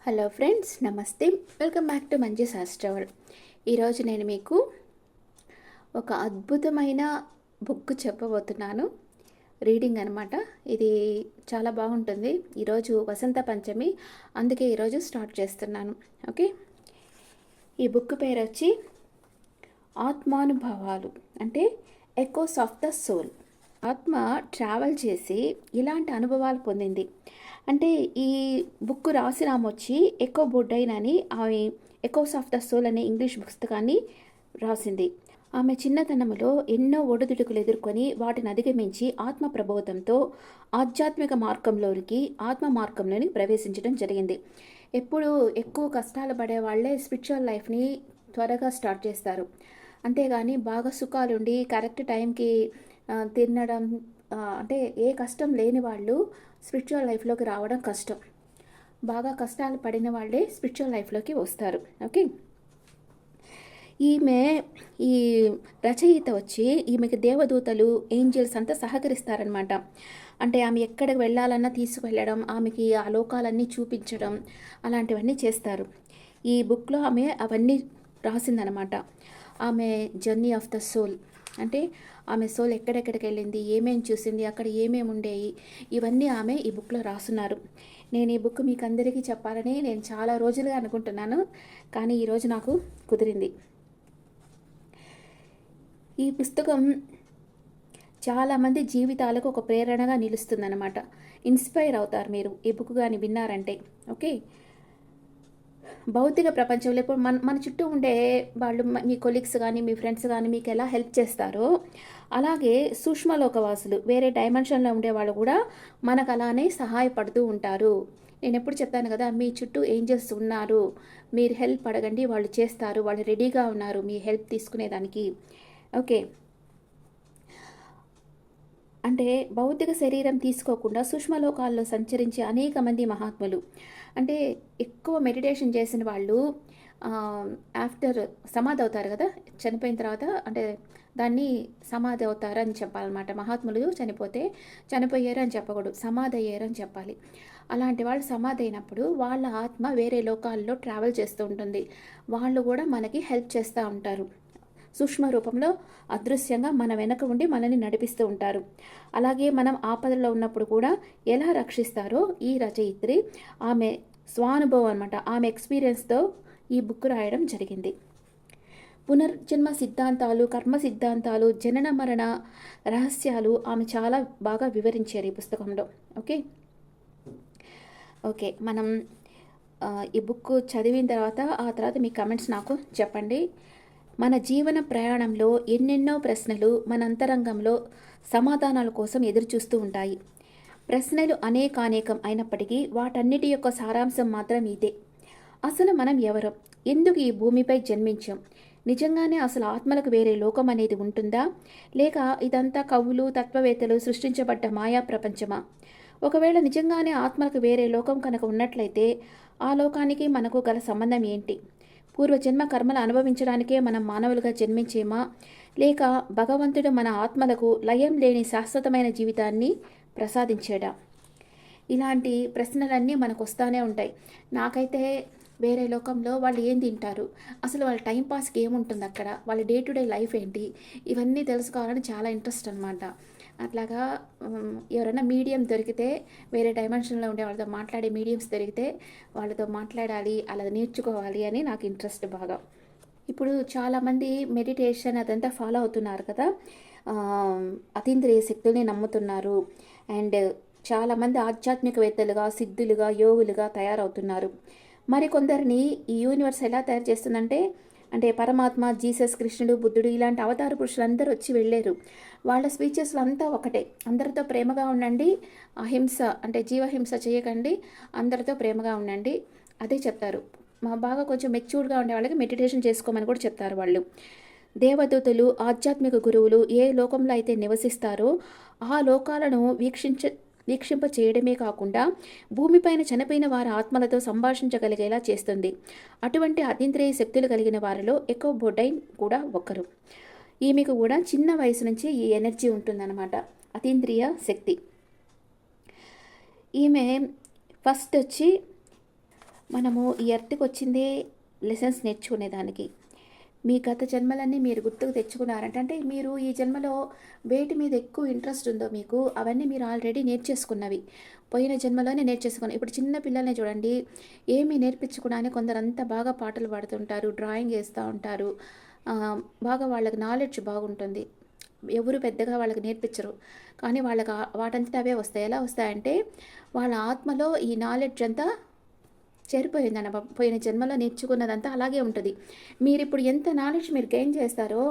Hello friends, నమస్తే. Welcome back to మంచి శాస్త్రవల్. ఈరోజు నేను మీకు ఒక అద్భుతమైన బుక్ చెప్పబోతున్నాను. రీడింగ్ అనమాట. ఇది చాలా బాగుంటుంది. ఈరోజు వసంత పంచమి, అందుకే ఈరోజు స్టార్ట్ చేస్తున్నాను. ఓకే, ఈ బుక్ పేరు వచ్చి ఆత్మానుభవాలు, అంటే ఎకోస్ ఆఫ్ ద సోల్. ఆత్మ ట్రావెల్ చేసి ఇలాంటి అనుభవాలు పొందింది. అంటే ఈ బుక్ రాసిన ఆమె వచ్చి ఎకో బొడ్డైన్ అని, ఆమె ఎకోస్ ఆఫ్ ద సోల్ అనే ఇంగ్లీష్ పుస్తకాన్ని రాసింది. ఆమె చిన్నతనంలో ఎన్నో ఒడిదుడుకులు ఎదుర్కొని వాటిని అధిగమించి ఆత్మ ప్రబోధంతో ఆధ్యాత్మిక ఆత్మ మార్గంలోని ప్రవేశించడం జరిగింది. ఎప్పుడు ఎక్కువ కష్టాలు పడే వాళ్ళే స్పిరిచువల్ లైఫ్ని త్వరగా స్టార్ట్ చేస్తారు. అంతేగాని బాగా సుఖాలుండి కరెక్ట్ టైంకి తినడం, అంటే ఏ కష్టం లేని వాళ్ళు స్పిరిచువల్ లైఫ్లోకి రావడం కష్టం. బాగా కష్టాలు పడిన వాళ్ళే స్పిరిచువల్ లైఫ్లోకి వస్తారు. ఓకే, ఈమె ఈ రచయిత వచ్చి ఈమెకి దేవదూతలు, ఏంజల్స్ అంతా సహకరిస్తారనమాట. అంటే ఆమె ఎక్కడికి వెళ్ళాలన్నా తీసుకువెళ్ళడం, ఆమెకి ఆ లోకాలన్నీ చూపించడం, అలాంటివన్నీ చేస్తారు. ఈ బుక్లో ఆమె అవన్నీ రాసిందనమాట. ఆమె జర్నీ ఆఫ్ ద సోల్, అంటే ఆమె సోల్ ఎక్కడెక్కడికి వెళ్ళింది, ఏమేమి చూసింది, అక్కడ ఏమేమి ఉండేవి, ఇవన్నీ ఆమె ఈ బుక్లో రాస్తున్నారు. నేను ఈ బుక్ మీకు అందరికీ చెప్పాలని నేను చాలా రోజులుగా అనుకుంటున్నాను, కానీ ఈరోజు నాకు కుదిరింది. ఈ పుస్తకం చాలామంది జీవితాలకు ఒక ప్రేరణగా నిలుస్తుందన్నమాట. ఇన్స్పైర్ అవుతారు మీరు ఈ బుక్ కానీ విన్నారంటే. ఓకే, భౌతిక ప్రపంచంలో ఇప్పుడు మన చుట్టూ ఉండే వాళ్ళు, మీ కొలీగ్స్ కానీ మీ ఫ్రెండ్స్ కానీ మీకు ఎలా హెల్ప్ చేస్తారో, అలాగే సూక్ష్మలోకవాసులు, వేరే డైమెన్షన్లో ఉండే వాళ్ళు కూడా మనకు అలానే సహాయపడుతూ ఉంటారు. నేను ఎప్పుడు చెప్తాను కదా, మీ చుట్టూ ఏంజల్స్ ఉన్నారు, మీరు హెల్ప్ అడగండి, వాళ్ళు చేస్తారు, వాళ్ళు రెడీగా ఉన్నారు మీ హెల్ప్ తీసుకునేదానికి. ఓకే, అంటే భౌతిక శరీరం తీసుకోకుండా సూక్ష్మలోకాల్లో సంచరించే అనేక మంది మహాత్ములు, అంటే ఎక్కువ మెడిటేషన్ చేసిన వాళ్ళు ఆఫ్టర్ సమాధి అవుతారు కదా, చనిపోయిన తర్వాత, అంటే దాన్ని సమాధి అవుతారు అని చెప్పాలన్నమాట. మహాత్ములు చనిపోయారు అని చెప్పకూడదు, సమాధి అయ్యారు అని చెప్పాలి. అలాంటి వాళ్ళు సమాధి అయినప్పుడు వాళ్ళ ఆత్మ వేరే లోకాల్లో ట్రావెల్ చేస్తూ ఉంటుంది. వాళ్ళు కూడా మనకి హెల్ప్ చేస్తూ ఉంటారు. సూక్ష్మ రూపంలో అదృశ్యంగా మన వెనక ఉండి మనల్ని నడిపిస్తూ ఉంటారు. అలాగే మనం ఆపదలో ఉన్నప్పుడు కూడా ఎలా రక్షిస్తారో ఈ రచయిత్రి ఆమె స్వానుభవం అనమాట, ఆమె ఎక్స్పీరియన్స్తో ఈ బుక్ రాయడం జరిగింది. పునర్జన్మ సిద్ధాంతాలు, కర్మ సిద్ధాంతాలు, జనన మరణ రహస్యాలు ఆమె చాలా బాగా వివరించారు ఈ పుస్తకంలో. ఓకే ఓకే మనం ఈ బుక్ చదివిన తర్వాత ఆ తర్వాత మీ కమెంట్స్ నాకు చెప్పండి. మన జీవన ప్రయాణంలో ఎన్నెన్నో ప్రశ్నలు మన అంతరంగంలో సమాధానాల కోసం ఎదురుచూస్తూ ఉంటాయి. ప్రశ్నలు అనేకానేకం అయినప్పటికీ వాటన్నిటి యొక్క సారాంశం మాత్రం ఇదే: అసలు మనం ఎవరం, ఎందుకు ఈ భూమిపై జన్మించాం, నిజంగానే అసలు ఆత్మలకు వేరే లోకం అనేది ఉంటుందా, లేక ఇదంతా కవులు, తత్వవేత్తలు సృష్టించబడ్డ మాయా ప్రపంచమా? ఒకవేళ నిజంగానే ఆత్మలకు వేరే లోకం కనుక ఉన్నట్లయితే ఆ లోకానికి మనకు గల సంబంధం ఏంటి? పూర్వజన్మ కర్మలు అనుభవించడానికే మనం మానవులుగా జన్మించేమా, లేక భగవంతుడు మన ఆత్మలకు లయం లేని శాశ్వతమైన జీవితాన్ని ప్రసాదించాడా? ఇలాంటి ప్రశ్నలన్నీ మనకు వస్తూనే ఉంటాయి. నాకైతే వేరే లోకంలో వాళ్ళు ఏం తింటారు, అసలు వాళ్ళ టైంపాస్కి ఏముంటుంది అక్కడ, వాళ్ళ డే టు డే లైఫ్ ఏంటి, ఇవన్నీ తెలుసుకోవాలని చాలా ఇంట్రెస్ట్ అనమాట. అట్లాగా ఎవరైనా మీడియం దొరికితే, వేరే డైమెన్షన్లో ఉండే వాళ్ళతో మాట్లాడే మీడియంస్ దొరికితే వాళ్ళతో మాట్లాడాలి, అలా నేర్చుకోవాలి అని నాకు ఇంట్రెస్ట్ బాగా. ఇప్పుడు చాలామంది మెడిటేషన్ అదంతా ఫాలో అవుతున్నారు కదా, అతీంద్రియ శక్తుల్ని నమ్ముతున్నారు. అండ్ చాలామంది ఆధ్యాత్మికవేత్తలుగా, సిద్ధులుగా, యోగులుగా తయారవుతున్నారు. మరికొందరిని ఈ యూనివర్స్ ఎలా తయారు చేస్తుందంటే, అంటే పరమాత్మ, జీసస్, కృష్ణుడు, బుద్ధుడు ఇలాంటి అవతార పురుషులందరూ వచ్చి వెళ్ళారు. వాళ్ళ స్పీచెస్లో అంతా ఒకటే: అందరితో ప్రేమగా ఉండండి, అహింస అంటే జీవహింస చేయకండి, అందరితో ప్రేమగా ఉండండి, అదే చెప్తారు. బాగా కొంచెం మెచ్యూర్డ్గా ఉండే వాళ్ళకి మెడిటేషన్ చేసుకోమని కూడా చెప్తారు వాళ్ళు. దేవదూతలు, ఆధ్యాత్మిక గురువులు ఏ లోకంలో అయితే నివసిస్తారో ఆ లోకాలను వీక్షింప చేయడమే కాకుండా భూమిపైన చనిపోయిన వారి ఆత్మలతో సంభాషించగలిగేలా చేస్తుంది. అటువంటి అతీంద్రియ శక్తులు కలిగిన వారిలో ఎకో బొడ్డైన్ కూడా ఒకరు. ఈమెకు కూడా చిన్న వయసు నుంచి ఈ ఎనర్జీ ఉంటుందన్నమాట, అతీంద్రియ శక్తి. ఈమె ఫస్ట్ వచ్చి మనము ఈ ఎర్త్‌కి వచ్చిందే లెసన్స్ నేర్చుకునేదానికి. మీ గత జన్మలన్నీ మీరు గుర్తుకు తెచ్చుకున్నారంటే, అంటే మీరు ఈ జన్మలో వేటి మీద ఎక్కువ ఇంట్రెస్ట్ ఉందో మీకు, అవన్నీ మీరు ఆల్రెడీ నేర్చేసుకున్నవి. పోయిన జన్మలోనే నేర్చేసుకున్న. ఇప్పుడు చిన్న పిల్లల్ని చూడండి, ఏమీ నేర్పించకుండానే కొందరంతా బాగా పాటలు పాడుతుంటారు, డ్రాయింగ్ ఏస్తా ఉంటారు. బాగా వాళ్ళకి నాలెడ్జ్ బాగుంటుంది. ఎవరు పెద్దగా వాళ్ళకి నేర్పించరు. కానీ వాళ్ళకి వాటంతట అవే వస్తాయి. ఎలా వస్తాయంటే, వాళ్ళ ఆత్మలో ఈ నాలెడ్జ్ అంతా పోయిన జన్మలో నేర్చుకున్నదంతా అలాగే ఉంటది. మీరిప్పుడు ఎంత నాలెడ్జ్ మీరు గెయిన్ చేస్తారో,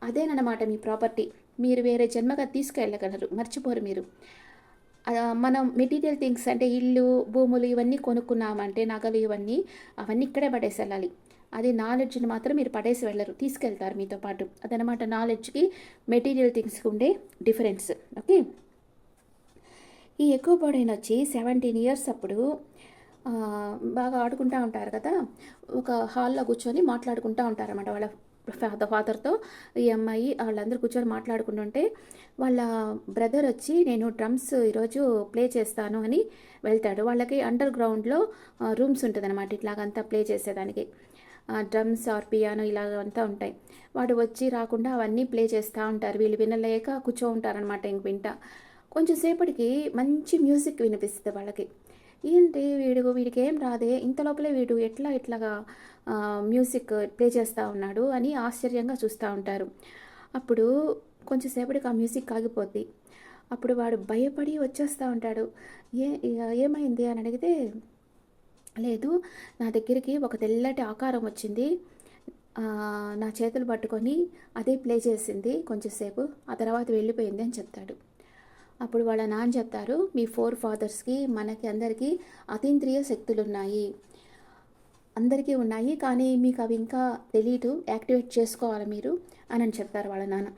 అదేననమాట మీ ప్రాపర్టీ. మీరు వేరే జన్మకి అది తీసుకెళ్ళగలరు. మర్చిపోరు మీరు. మనం మెటీరియల్ థింగ్స్ అంటే ఇల్లు, భూములు ఇవన్నీ కొనుక్కున్నామంటే నగలు ఇవన్నీ, అవన్నీ ఇక్కడే పడేసెళ్ళాలి. అది నాలెడ్జ్‌ని మాత్రం మీరు పడేసి వెళ్ళరు. తీసుకెళ్తారు మీతో పాటు. అదనమాట నాలెడ్జ్‌కి, మెటీరియల్ థింగ్స్‌కి ఉండే డిఫరెన్స్. ఓకే. ఈ ఎకో బర్డ్ వచ్చి 17 ఇయర్స్ అప్పుడు బాగా ఆడుకుంటా ఉంటారు కదా! ఒక హాల్‌లో కూర్చొని మాట్లాడుకుంటా ఉంటారనమాట. వాళ్ళ ఫాదర్‌తో ఈ అమ్మాయి ఆళ్ళందరూ కూర్చొని మాట్లాడుకుంటుంటే, వాళ్ళ బ్రదర్ వచ్చి నేను డ్రమ్స్ ఈరోజు ప్లే చేస్తాను అని వెళ్తాడు. వాళ్ళకి అండర్ గ్రౌండ్‌లో రూమ్స్ ఉంటదనమాట. ఇట్లాగంతా ప్లే చేసేదానికి. డ్రమ్స్ ఆర్ పియానో ఇలాగంతా ఉంటాయి. వాడు వచ్చి రాకుండా అవన్నీ ప్లే చేస్తా ఉంటారు. వీళ్ళు వినలేక కూర్చో ఉంటారనమాట ఇంక వింటా. కొంచెం సేపటికి మంచి మ్యూజిక్ వినిపిస్తది వాళ్ళకి. ఏంటి వీడికేం రాదే, ఇంత లోపలే వీడు ఎట్లా ఇట్లాగా మ్యూజిక్ ప్లే చేస్తూ ఉన్నాడు అని ఆశ్చర్యంగా చూస్తూ ఉంటారు. అప్పుడు కొంచెం సేపటికి ఆ మ్యూజిక్ ఆగిపోద్ది. అప్పుడు వాడు భయపడి వచ్చేస్తూ ఉంటాడు. ఏమైంది అని అడిగితే, లేదు నా దగ్గరికి ఒక తెల్లటి ఆకారం వచ్చింది, నా చేతులు పట్టుకొని అదే ప్లే చేసింది కొంచెంసేపు, ఆ తర్వాత వెళ్ళిపోయింది అని చెప్తాడు. అప్పుడు వాళ్ళ నాన్న చెప్తారు, మీ 4 ఫాదర్స్కి మనకి అందరికీ అతీంద్రియ శక్తులు ఉన్నాయి, అందరికీ ఉన్నాయి, కానీ మీకు అవి ఇంకా తెలీదు, యాక్టివేట్ చేసుకోవాలి మీరు అని చెప్తారు వాళ్ళ నాన్న.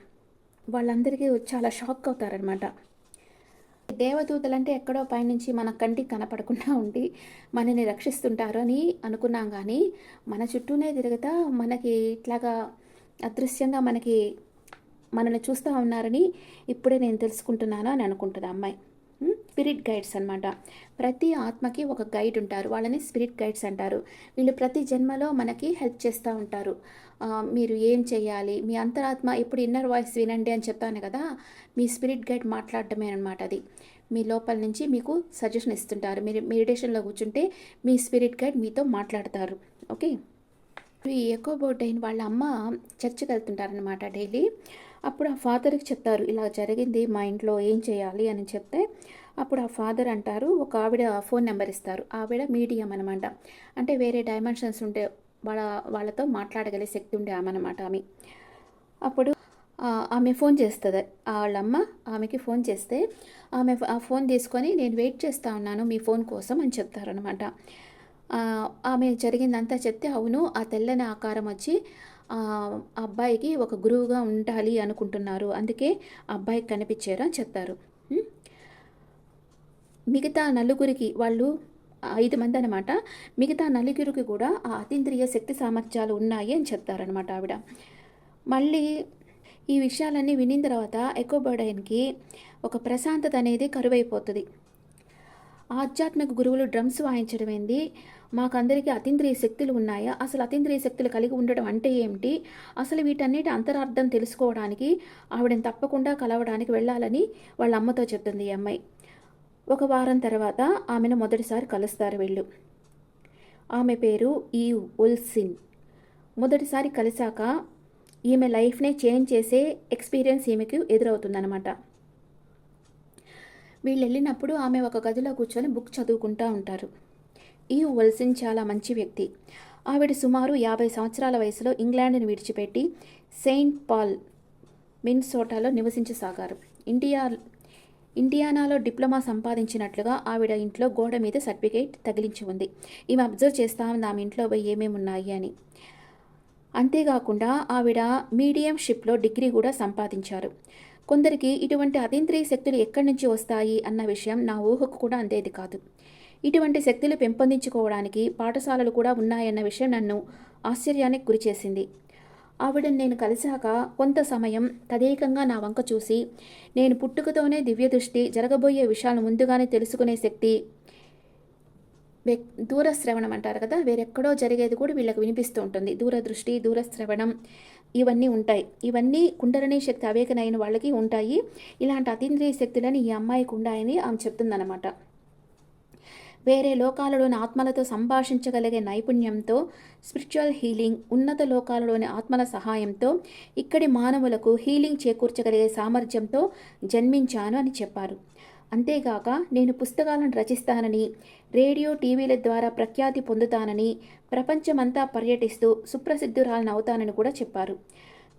వాళ్ళందరికీ చాలా షాక్ అవుతారనమాట. దేవదూతలంటే ఎక్కడో పైనుంచి మన కంటికి కనపడకుండా ఉండి మనని రక్షిస్తుంటారు అని అనుకున్నాం, కానీ మన చుట్టూనే తిరుగుతా మనకి ఇట్లాగా అదృశ్యంగా మనల్ని చూస్తూ ఉన్నారని ఇప్పుడే నేను తెలుసుకుంటున్నాను అని అనుకుంటుంది అమ్మాయి. స్పిరిట్ గైడ్స్ అనమాట. ప్రతి ఆత్మకి ఒక గైడ్ ఉంటారు, వాళ్ళని స్పిరిట్ గైడ్స్ అంటారు. వీళ్ళు ప్రతి జన్మలో మనకి హెల్ప్ చేస్తూ ఉంటారు. మీరు ఏం చేయాలి, మీ అంతరాత్మ ఎప్పుడు ఇన్నర్ వాయిస్ వినండి అని చెప్తాను కదా, మీ స్పిరిట్ గైడ్ మాట్లాడటమే అనమాట. అది మీ లోపల నుంచి మీకు సజెషన్ ఇస్తుంటారు. మీరు మెడిటేషన్లో కూర్చుంటే మీ స్పిరిట్ గైడ్ మీతో మాట్లాడతారు. ఓకే. ఈ ఎకో బోర్డ్ అయిన వాళ్ళ అమ్మ చర్చికి వెళ్తుంటారనమాట డైలీ. అప్పుడు ఆ ఫాదర్కి చెప్తారు, ఇలా జరిగింది మా ఇంట్లో, ఏం చేయాలి అని చెప్తే, అప్పుడు ఆ ఫాదర్ అంటారు, ఒక ఆవిడ ఫోన్ నెంబర్ ఇస్తారు. ఆవిడ మీడియం అనమాట. అంటే వేరే డైమెన్షన్స్ ఉంటే వాళ్ళతో మాట్లాడగలిగే శక్తి ఉండే ఆమె అనమాట ఆమె. అప్పుడు ఆమె ఫోన్ చేస్తుంది, వాళ్ళమ్మ ఆమెకి ఫోన్ చేస్తే ఆమె ఆ ఫోన్ తీసుకొని నేను వెయిట్ చేస్తూ ఉన్నాను మీ ఫోన్ కోసం అని చెప్తారనమాట. ఆమె జరిగిందంతా చెప్తే, అవును ఆ తెల్లని ఆకారం వచ్చి ఆ అబ్బాయికి ఒక గురువుగా ఉండాలి అనుకుంటున్నారు, అందుకే అబ్బాయికి కనిపించారు అని చెప్తారు. మిగతా నలుగురికి, వాళ్ళు 5 మంది అనమాట, మిగతా నలుగురికి కూడా ఆ అతీంద్రియ శక్తి సామర్థ్యాలు ఉన్నాయి అని చెప్తారనమాట ఆవిడ. మళ్ళీ ఈ విషయాలన్నీ వినిన తర్వాత ఎకోబర్డైన్కి ఒక ప్రశాంతత అనేది కరువైపోతుంది. ఆధ్యాత్మిక గురువులు డ్రమ్స్ వాయించడం ఏంది, మాకందరికీ అతీంద్రియ శక్తులు ఉన్నాయా, అసలు అతీంద్రియ శక్తులు కలిగి ఉండడం అంటే ఏమిటి, అసలు వీటన్నిటి అంతరార్థం తెలుసుకోవడానికి ఆవిడని తప్పకుండా కలవడానికి వెళ్ళాలని వాళ్ళ అమ్మతో చెప్తుంది ఈ అమ్మాయి. ఒక వారం తర్వాత ఆమెను మొదటిసారి కలుస్తారు వీళ్ళు. ఆమె పేరు ఈవ్ ఉల్సిన్. మొదటిసారి కలిశాక ఈమె లైఫ్నే చేంజ్ చేసే ఎక్స్పీరియన్స్ ఈమెకు ఎదురవుతుందన్నమాట. వీళ్ళు వెళ్ళినప్పుడు ఆమె ఒక గదిలో కూర్చొని బుక్ చదువుకుంటూ ఉంటారు. ఈ ఉల్సిన్ చాలా మంచి వ్యక్తి. ఆవిడ సుమారు 50 సంవత్సరాల వయసులో ఇంగ్లాండ్ని విడిచిపెట్టి సెయింట్ పాల్, మిన్సోటాలో నివసించసాగారు. ఇండియానాలో డిప్లొమా సంపాదించినట్లుగా ఆవిడ ఇంట్లో గోడ మీద సర్టిఫికేట్ తగిలించి ఉంది. ఈమె అబ్జర్వ్ చేస్తా ఉంది ఆమె ఇంట్లో ఏమేమి ఉన్నాయి అని. అంతేకాకుండా ఆవిడ మీడియంషిప్లో డిగ్రీ కూడా సంపాదించారు. కొందరికి ఇటువంటి అతీంద్రియ శక్తులు ఎక్కడి నుంచి వస్తాయి అన్న విషయం నా ఊహకు కూడా అందేది కాదు. ఇటువంటి శక్తులు పెంపొందించుకోవడానికి పాఠశాలలు కూడా ఉన్నాయన్న విషయం నన్ను ఆశ్చర్యానికి గురిచేసింది. ఆవిడని నేను కలిశాక కొంత సమయం తదేకంగా నా వంక చూసి, నేను పుట్టుకతోనే దివ్య దృష్టి, జరగబోయే విషయాలను ముందుగానే తెలుసుకునే శక్తి దూరశ్రవణం అంటారు కదా, వేరెక్కడో జరిగేది కూడా వీళ్ళకి వినిపిస్తూ ఉంటుంది. దూరదృష్టి, దూరశ్రవణం ఇవన్నీ ఉంటాయి. ఇవన్నీ కుండలిని శక్తి అవేకన అయిన వాళ్ళకి ఉంటాయి. ఇలాంటి అతీంద్రియ శక్తులని ఈ అమ్మాయికి ఉన్నాయని ఆమె చెప్తుందన్నమాట. వేరే లోకాలలోని ఆత్మలతో సంభాషించగలిగే నైపుణ్యంతో, స్పిరిచువల్ హీలింగ్, ఉన్నత లోకాలలోని ఆత్మల సహాయంతో ఇక్కడి మానవులకు హీలింగ్ చేకూర్చగలిగే సామర్థ్యంతో జన్మించాను అని చెప్పారు. అంతేగాక నేను పుస్తకాలను రచిస్తానని, రేడియో టీవీల ద్వారా ప్రఖ్యాతి పొందుతానని, ప్రపంచమంతా పర్యటిస్తూ సుప్రసిద్ధురాలను అవుతానని కూడా చెప్పారు.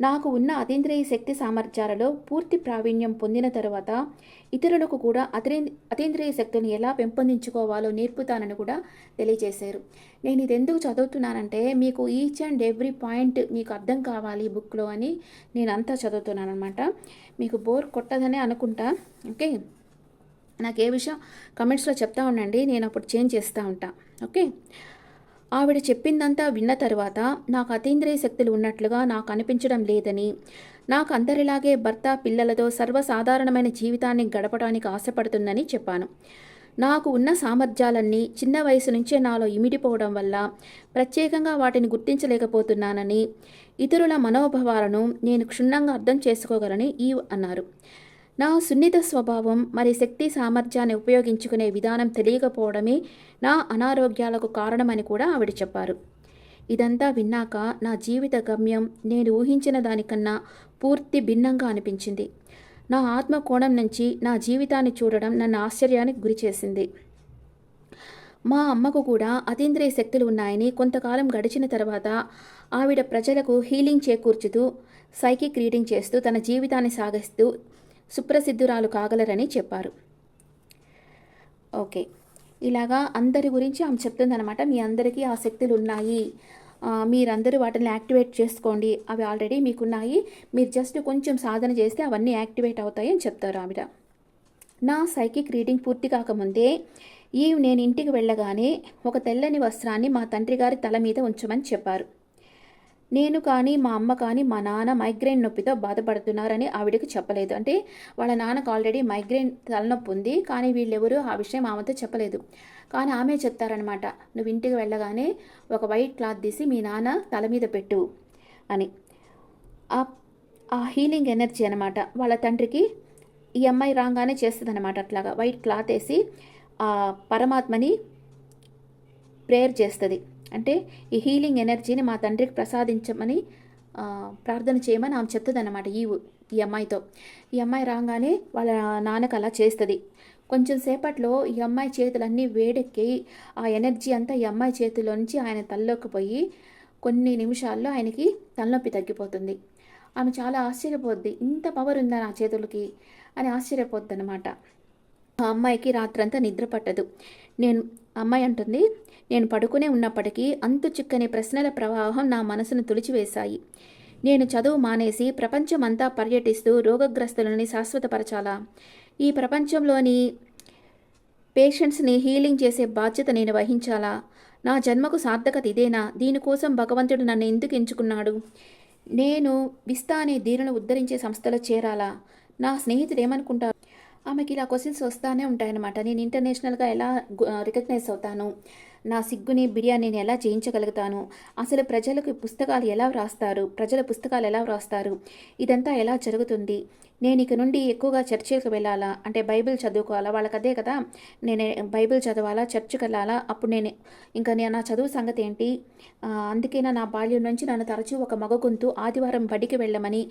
నాకు ఉన్న అతీంద్రియ శక్తి సామర్థ్యాలలో పూర్తి ప్రావీణ్యం పొందిన తరువాత ఇతరులకు కూడా అతీంద్రియ శక్తిని ఎలా పెంపొందించుకోవాలో నేర్పుతానని కూడా తెలియజేశారు. నేను ఇది ఎందుకు చదువుతున్నానంటే మీకు ఈచ్ అండ్ ఎవ్రీ పాయింట్ మీకు అర్థం కావాలి బుక్లో అని నేను అంతా చదువుతున్నాను అనమాట. మీకు బోర్ కొట్టదనే అనుకుంటా. ఓకే, నాకు ఏ విషయం కమెంట్స్లో చెప్తా ఉండండి, నేను అప్పుడు చేంజ్ చేస్తూ ఉంటా. ఓకే, ఆవిడ చెప్పిందంతా విన్న తర్వాత నాకు అతీంద్రియ శక్తులు ఉన్నట్లుగా నాకు అనిపించడం లేదని, నాకు అందరిలాగే భర్త పిల్లలతో సర్వసాధారణమైన జీవితాన్ని గడపడానికి ఆశపడుతుందని చెప్పాను. నాకు ఉన్న సామర్థ్యాలన్నీ చిన్న వయసు నుంచే నాలో ఇమిడిపోవడం వల్ల ప్రత్యేకంగా వాటిని గుర్తించలేకపోతున్నానని, ఇతరుల మనోభావాలను నేను క్షుణ్ణంగా అర్థం చేసుకోగలని ఈవ్ అన్నారు. నా సున్నిత స్వభావం మరి శక్తి సామర్థ్యాన్ని ఉపయోగించుకునే విధానం తెలియకపోవడమే నా అనారోగ్యాలకు కారణమని కూడా ఆవిడ చెప్పారు. ఇదంతా విన్నాక నా జీవిత గమ్యం నేను ఊహించిన దానికన్నా పూర్తి భిన్నంగా అనిపించింది. నా ఆత్మ కోణం నుంచి నా జీవితాన్ని చూడడం నన్ను ఆశ్చర్యానికి గురి చేసింది. మా అమ్మకు కూడా అతీంద్రియ శక్తులు ఉన్నాయని, కొంతకాలం గడిచిన తర్వాత ఆవిడ ప్రజలకు హీలింగ్ చేకూర్చుతూ, సైకిక్ రీడింగ్ చేస్తూ తన జీవితాన్ని సాగిస్తూ సుప్రసిద్ధురాలు కాగలరని చెప్పారు. ఓకే, ఇలాగా అందరి గురించి ఆమె చెప్తుందనమాట. మీ అందరికీ ఆ శక్తులు ఉన్నాయి, మీరందరూ వాటిని యాక్టివేట్ చేసుకోండి, అవి ఆల్రెడీ మీకున్నాయి, మీరు జస్ట్ కొంచెం సాధన చేస్తే అవన్నీ యాక్టివేట్ అవుతాయి అని చెప్తారు ఆవిడ. నా సైకిక్ రీడింగ్ పూర్తి కాకముందే నేను ఇంటికి వెళ్ళగానే ఒక తెల్లని వస్త్రాన్ని మా తండ్రి గారి తల మీద ఉంచమని చెప్పారు. నేను కానీ మా అమ్మ కానీ మా నాన్న మైగ్రేన్ నొప్పితో బాధపడుతున్నారని ఆవిడకి చెప్పలేదు. అంటే వాళ్ళ నాన్నకు ఆల్రెడీ మైగ్రేన్ తలనొప్పి ఉంది, కానీ వీళ్ళెవరూ ఆ విషయం ఆమెతో చెప్పలేదు. కానీ ఆమె చెప్తారనమాట, నువ్వు ఇంటికి వెళ్ళగానే ఒక వైట్ క్లాత్ తీసి మీ నాన్న తల మీద పెట్టు అని. ఆ హీలింగ్ ఎనర్జీ అనమాట వాళ్ళ తండ్రికి ఈ అమ్మాయి రాగానే చేస్తుంది అనమాట. అట్లాగా వైట్ క్లాత్ వేసి ఆ పరమాత్మని ప్రేయర్ చేస్తుంది. అంటే ఈ హీలింగ్ ఎనర్జీని మా తండ్రికి ప్రసాదించమని ప్రార్థన చేయమని ఆమె చెప్తుంది అనమాట ఈ అమ్మాయితో. ఈ అమ్మాయి రాగానే వాళ్ళ నాన్నకు అలా చేస్తుంది. కొంచెం సేపట్లో ఈ అమ్మాయి చేతులన్నీ వేడెక్కి ఆ ఎనర్జీ అంతా ఈ అమ్మాయి చేతిలో నుంచి ఆయన తలలోకి పోయి కొన్ని నిమిషాల్లో ఆయనకి తలనొప్పి తగ్గిపోతుంది. ఆమె చాలా ఆశ్చర్యపోద్ది, ఇంత పవర్ ఉందా నా చేతులకి అని ఆశ్చర్యపోద్ది అనమాట. ఆ అమ్మాయికి రాత్రంతా నిద్ర పట్టదు. అమ్మాయి అంటుంది, నేను పడుకునే ఉన్నప్పటికీ అంతు చిక్కని ప్రశ్నల ప్రవాహం నా మనసును తుడిచివేశాయి. నేను చదువు మానేసి ప్రపంచమంతా పర్యటిస్తూ రోగగ్రస్తులని శాశ్వతపరచాలా? ఈ ప్రపంచంలోని పేషెంట్స్ని హీలింగ్ చేసే బాధ్యత నేను వహించాలా? నా జన్మకు సార్థకత ఇదేనా? దీనికోసం భగవంతుడు నన్ను ఎందుకు ఎంచుకున్నాడు? నేను విస్తా అనే ధీరును ఉద్ధరించే సంస్థలో చేరాలా? నా స్నేహితుడు ఏమనుకుంటారు? ఆమెకి ఇలా క్వశ్చన్స్ వస్తూనే ఉంటాయన్నమాట. నేను ఇంటర్నేషనల్గా ఎలా రికగ్నైజ్ అవుతాను? నా సిగ్గుని బిర్యానీని ఎలా చేయించగలుగుతాను? అసలు ప్రజల పుస్తకాలు ఎలా వ్రాస్తారు? ఇదంతా ఎలా జరుగుతుంది? నేను ఇక నుండి ఎక్కువగా చర్చిలకు వెళ్ళాలా? అంటే బైబిల్ చదువుకోవాలా? వాళ్ళకి అదే కదా, నేను బైబిల్ చదవాలా, చర్చికి వెళ్ళాలా? అప్పుడు నా చదువు సంగతి ఏంటి? అందుకేనా నా బాల్యం నుంచి నన్ను తరచూ ఒక మగ గొంతు ఆదివారం బడికి వెళ్ళమని,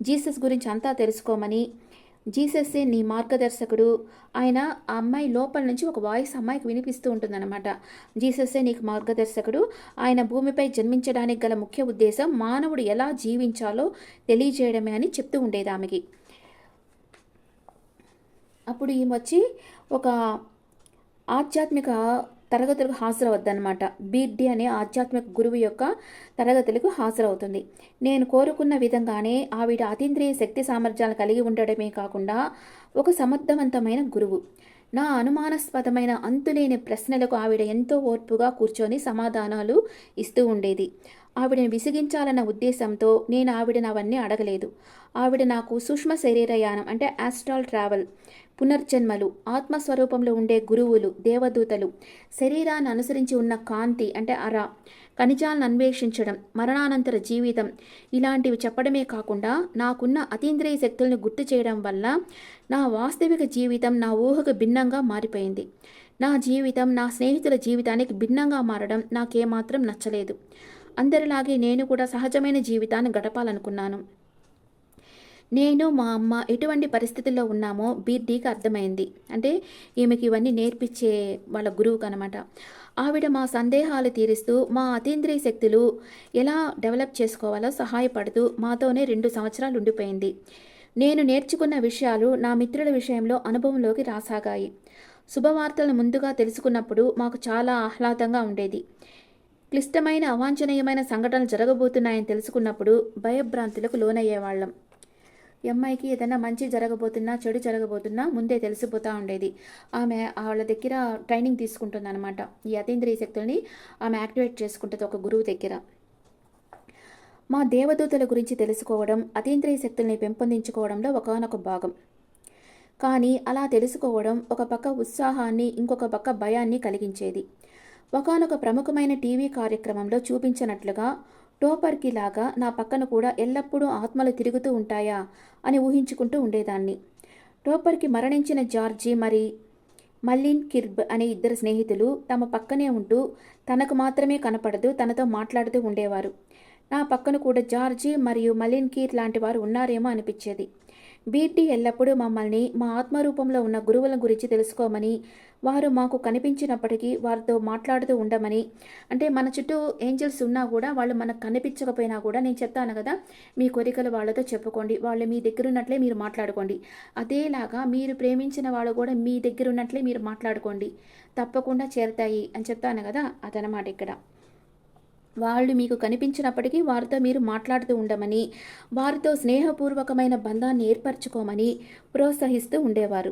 జీసస్ గురించి అంతా తెలుసుకోమని, జీసస్సే నీ మార్గదర్శకుడు, ఆయన ఆ అమ్మాయి లోపల నుంచి ఒక వాయిస్ అమ్మాయికి వినిపిస్తూ ఉంటుందన్నమాట. జీసస్సే నీకు మార్గదర్శకుడు, ఆయన భూమిపై జన్మించడానికి గల ముఖ్య ఉద్దేశం మానవుడు ఎలా జీవించాలో తెలియజేయడమే అని చెప్తూ ఉండేది ఆమెకి. అప్పుడు ఈమె వచ్చి ఒక ఆధ్యాత్మిక తరగతులకు హాజరవద్దనమాట. బీర్డి అనే ఆధ్యాత్మిక గురువు యొక్క తరగతులకు హాజరవుతుంది. నేను కోరుకున్న విధంగానే ఆవిడ అతీంద్రియ శక్తి సామర్థ్యాలు కలిగి ఉండడమే కాకుండా ఒక సమర్థవంతమైన గురువు. నా అనుమానాస్పదమైన అంతులేని ప్రశ్నలకు ఆవిడ ఎంతో ఓర్పుగా కూర్చొని సమాధానాలు ఇస్తూ ఉండేది. ఆవిడని విసిగించాలన్న ఉద్దేశంతో నేను ఆవిడని అవన్నీ అడగలేదు. ఆవిడ నాకు సూక్ష్మ శరీరయానం అంటే ఆస్ట్రల్ ట్రావెల్ పునర్జన్మలు, ఆత్మస్వరూపంలో ఉండే గురువులు, దేవదూతలు, శరీరాన్ని అనుసరించి ఉన్న కాంతి అంటే అర, ఖనిజాలను అన్వేషించడం, మరణానంతర జీవితం ఇలాంటివి చెప్పడమే కాకుండా నాకున్న అతీంద్రియ శక్తులను గుర్తు చేయడం వల్ల నా వాస్తవిక జీవితం నా ఊహకు భిన్నంగా మారిపోయింది. నా జీవితం నా స్నేహితుల జీవితానికి భిన్నంగా మారడం నాకేమాత్రం నచ్చలేదు. అందరిలాగే నేను కూడా సహజమైన జీవితాన్ని గడపాలనుకున్నాను. నేను మా అమ్మ ఎటువంటి పరిస్థితుల్లో ఉన్నామో బీర్డీకి అర్థమైంది. అంటే ఈమెకి ఇవన్నీ నేర్పించే వాళ్ళ గురువుకు అనమాట. ఆవిడ మా సందేహాలు తీరుస్తూ మా అతీంద్రియ శక్తులు ఎలా డెవలప్ చేసుకోవాలో సహాయపడుతూ మాతోనే 2 సంవత్సరాలు ఉండిపోయింది. నేను నేర్చుకున్న విషయాలు నా మిత్రుల విషయంలో అనుభవంలోకి రాసాగాయి. శుభవార్తలను ముందుగా తెలుసుకున్నప్పుడు మాకు చాలా ఆహ్లాదంగా ఉండేది. క్లిష్టమైన అవాంఛనీయమైన సంఘటనలు జరగబోతున్నాయని తెలుసుకున్నప్పుడు భయభ్రాంతులకు లోనయ్యేవాళ్ళం. ఈ అమ్మాయికి ఏదైనా మంచి జరగబోతున్నా చెడు జరగబోతున్నా ముందే తెలిసిపోతూ ఉండేది. ఆమె వాళ్ళ దగ్గర ట్రైనింగ్ తీసుకుంటుంది అనమాట. ఈ అతీంద్రియ శక్తుల్ని ఆమె యాక్టివేట్ చేసుకుంటుంది ఒక గురువు దగ్గర. మా దేవదూతల గురించి తెలుసుకోవడం అతీంద్రియ శక్తుల్ని పెంపొందించుకోవడంలో ఒకానొక భాగం. కానీ అలా తెలుసుకోవడం ఒక పక్క ఉత్సాహాన్ని ఇంకొక పక్క భయాన్ని కలిగించేది. ఒకానొక ప్రముఖమైన టీవీ కార్యక్రమంలో చూపించినట్లుగా టోపర్కి లాగా నా పక్కన కూడా ఎల్లప్పుడూ ఆత్మలు తిరుగుతూ ఉంటాయా అని ఊహించుకుంటూ ఉండేదాన్ని. టోపర్కి మరణించిన జార్జి మరి మల్లిన్ కిర్బ్ అనే 2 స్నేహితులు తమ పక్కనే ఉంటూ తనకు మాత్రమే కనపడదు తనతో మాట్లాడుతూ ఉండేవారు. నా పక్కన కూడా జార్జి మరియు మలిన్ కీర్ లాంటి వారు ఉన్నారేమో అనిపించేది. బీర్డీ ఎల్లప్పుడూ మమ్మల్ని మా ఆత్మరూపంలో ఉన్న గురువుల గురించి తెలుసుకోమని, వారు మాకు కనిపించినప్పటికీ వారితో మాట్లాడుతూ ఉండమని, అంటే మన చుట్టూ ఏంజల్స్ ఉన్నా కూడా వాళ్ళు మనకు కనిపించకపోయినా కూడా నేను చెప్తాను కదా, మీ కోరికలు వాళ్ళతో చెప్పుకోండి, వాళ్ళు మీ దగ్గర ఉన్నట్లే మీరు మాట్లాడుకోండి, అదేలాగా మీరు ప్రేమించిన వాళ్ళు కూడా మీ దగ్గర ఉన్నట్లే మీరు మాట్లాడుకోండి, తప్పకుండా చేరతాయి అని చెప్తాను కదా, అదనమాట ఇక్కడ. వాళ్ళు మీకు కనిపించినప్పటికీ వారితో మీరు మాట్లాడుతూ ఉండమని, వారితో స్నేహపూర్వకమైన బంధాన్ని ఏర్పరచుకోమని ప్రోత్సహిస్తూ ఉండేవారు.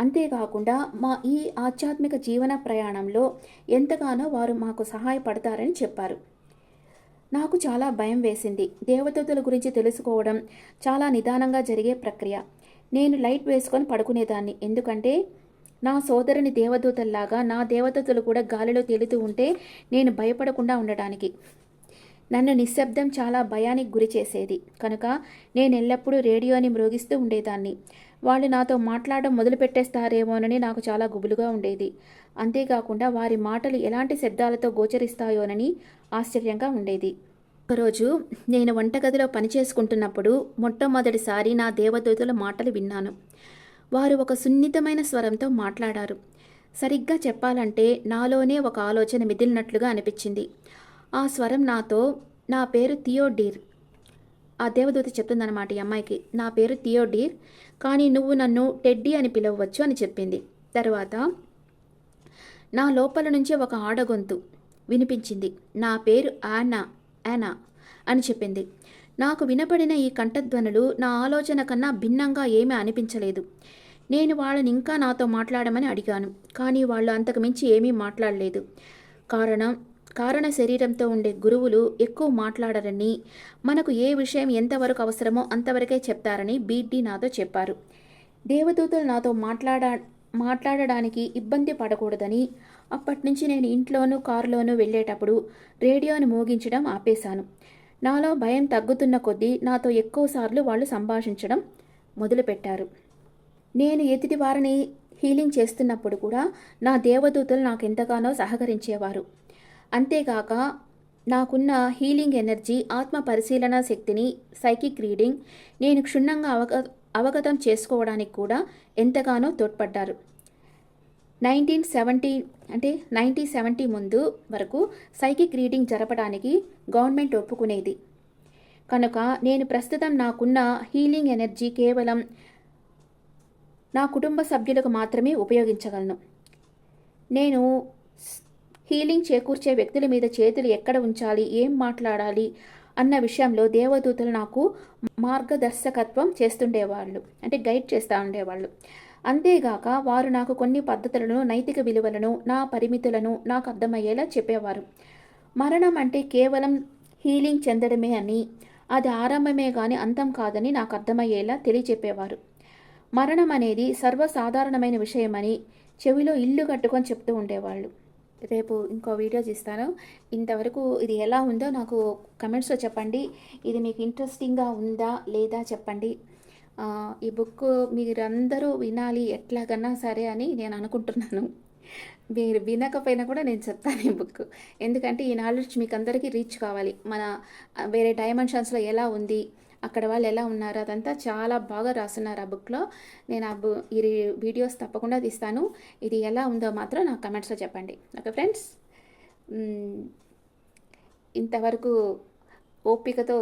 అంతేకాకుండా మా ఈ ఆధ్యాత్మిక జీవన ప్రయాణంలో ఎంతగానో వారు మాకు సహాయపడతారని చెప్పారు. నాకు చాలా భయం వేసింది. దేవదూతల గురించి తెలుసుకోవడం చాలా నిదానంగా జరిగే ప్రక్రియ. నేను లైట్ వేసుకొని పడుకునేదాన్ని, ఎందుకంటే నా సోదరుని దేవదూతల్లాగా నా దేవదూతలు కూడా గాలిలో తేలుతూ ఉంటే నేను భయపడకుండా ఉండడానికి. నన్ను నిశ్శబ్దం చాలా భయానికి గురి చేసేది కనుక నేను ఎల్లప్పుడూ రేడియోని మ్రోగిస్తూ ఉండేదాన్ని. వాళ్ళు నాతో మాట్లాడడం మొదలుపెట్టేస్తారేమోనని నాకు చాలా గుబులుగా ఉండేది. అంతేకాకుండా వారి మాటలు ఎలాంటి శబ్దాలతో గోచరిస్తాయోనని ఆశ్చర్యంగా ఉండేది. ఒకరోజు నేను వంటగదిలో పనిచేసుకుంటున్నప్పుడు మొట్టమొదటిసారి నా దేవదూతల మాటలు విన్నాను. వారు ఒక సున్నితమైన స్వరంతో మాట్లాడారు. సరిగ్గా చెప్పాలంటే నాలోనే ఒక ఆలోచన మిదిలినట్లుగా అనిపించింది. ఆ స్వరం నాతో, నా పేరు థియోడీర్, ఆ దేవదూత చెప్తుందన్నమాట ఈ అమ్మాయికి, నా పేరు థియోడీర్, కానీ నువ్వు నన్ను టెడ్డీ అని పిలవవచ్చు అని చెప్పింది. తర్వాత నా లోపల నుంచి ఒక ఆడగొంతు వినిపించింది. నా పేరు యానా అని చెప్పింది. నాకు వినపడిన ఈ కంఠధ్వనులు నా ఆలోచన కన్నా భిన్నంగా ఏమీ అనిపించలేదు. నేను వాళ్ళని ఇంకా నాతో మాట్లాడమని అడిగాను, కానీ వాళ్ళు అంతకు మించి ఏమీ మాట్లాడలేదు. కారణ శరీరంతో ఉండే గురువులు ఎక్కువ మాట్లాడరని, మనకు ఏ విషయం ఎంతవరకు అవసరమో అంతవరకే చెప్తారని బీర్డీ నాతో చెప్పారు. దేవదూతలు నాతో మాట్లాడడానికి ఇబ్బంది పడకూడదని అప్పటినుంచి నేను ఇంట్లోనూ కారులోనూ వెళ్ళేటప్పుడు రేడియోను మోగించడం ఆపేశాను. నాలో భయం తగ్గుతున్న కొద్దీ నాతో ఎక్కువసార్లు వాళ్ళు సంభాషించడం మొదలుపెట్టారు. నేను ఎదుటి వారిని హీలింగ్ చేస్తున్నప్పుడు కూడా నా దేవదూతలు నాకెంతగానో సహకరించేవారు. అంతేగాక నాకున్న హీలింగ్ ఎనర్జీ, ఆత్మ పరిశీలన శక్తిని, సైకిక్ రీడింగ్ నేను క్షుణ్ణంగా అవగతం చేసుకోవడానికి కూడా ఎంతగానో తోడ్పడ్డారు. 1970 ముందు వరకు సైకిక్ రీడింగ్ జరపడానికి గవర్నమెంట్ ఒప్పుకునేది కనుక నేను ప్రస్తుతం నాకున్న హీలింగ్ ఎనర్జీ కేవలం నా కుటుంబ సభ్యులకు మాత్రమే ఉపయోగించగలను. నేను హీలింగ్ చేకూర్చే వ్యక్తుల మీద చేతులు ఎక్కడ ఉంచాలి, ఏం మాట్లాడాలి అన్న విషయంలో దేవదూతలు నాకు మార్గదర్శకత్వం చేస్తుండేవాళ్ళు, అంటే గైడ్ చేస్తూ ఉండేవాళ్ళు. అంతేగాక వారు నాకు కొన్ని పద్ధతులను, నైతిక విలువలను, నా పరిమితులను నాకు అర్థమయ్యేలా చెప్పేవారు. మరణం అంటే కేవలం హీలింగ్ చెందడమే అని, అది ఆరంభమే కానీ అంతం కాదని నాకు అర్థమయ్యేలా తెలియచెప్పేవారు. మరణం అనేది సర్వసాధారణమైన విషయమని చెవిలో ఇల్లు కట్టుకొని చెప్తూ ఉండేవాళ్ళు. రేపు ఇంకో వీడియో తీస్తాను. ఇంతవరకు ఇది ఎలా ఉందో నాకు కమెంట్స్‌లో చెప్పండి. ఇది మీకు ఇంట్రెస్టింగ్‌గా ఉందా? లేదా? చెప్పండి. ఈ బుక్కు మీరందరూ వినాలి ఎట్లాగన్నా సరే అని నేను అనుకుంటున్నాను. మీరు వినకపోయినా కూడా నేను చెప్తాను ఈ బుక్కు. ఎందుకంటే ఈ నాలెడ్జ్ మీకందరికీ రీచ్ కావాలి. మన వేరే డైమెన్షన్స్‌లో ఎలా ఉంది? అక్కడ వాళ్ళు ఎలా ఉన్నారు? అదంతా చాలా బాగా రాసున్నారు ఆ బుక్‌లో. నేను ఆ బు ఈ వీడియోస్ తప్పకుండా తీస్తాను. ఇది ఎలా ఉందో మాత్రం నాకు కమెంట్స్‌లో చెప్పండి. Okay friends. హ్మ్. ఇంతవరకు ఓపికతో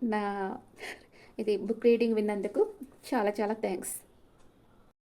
నా ఇది బుక్ రీడింగ్ విన్నందుకు చాలా చాలా థాంక్స్.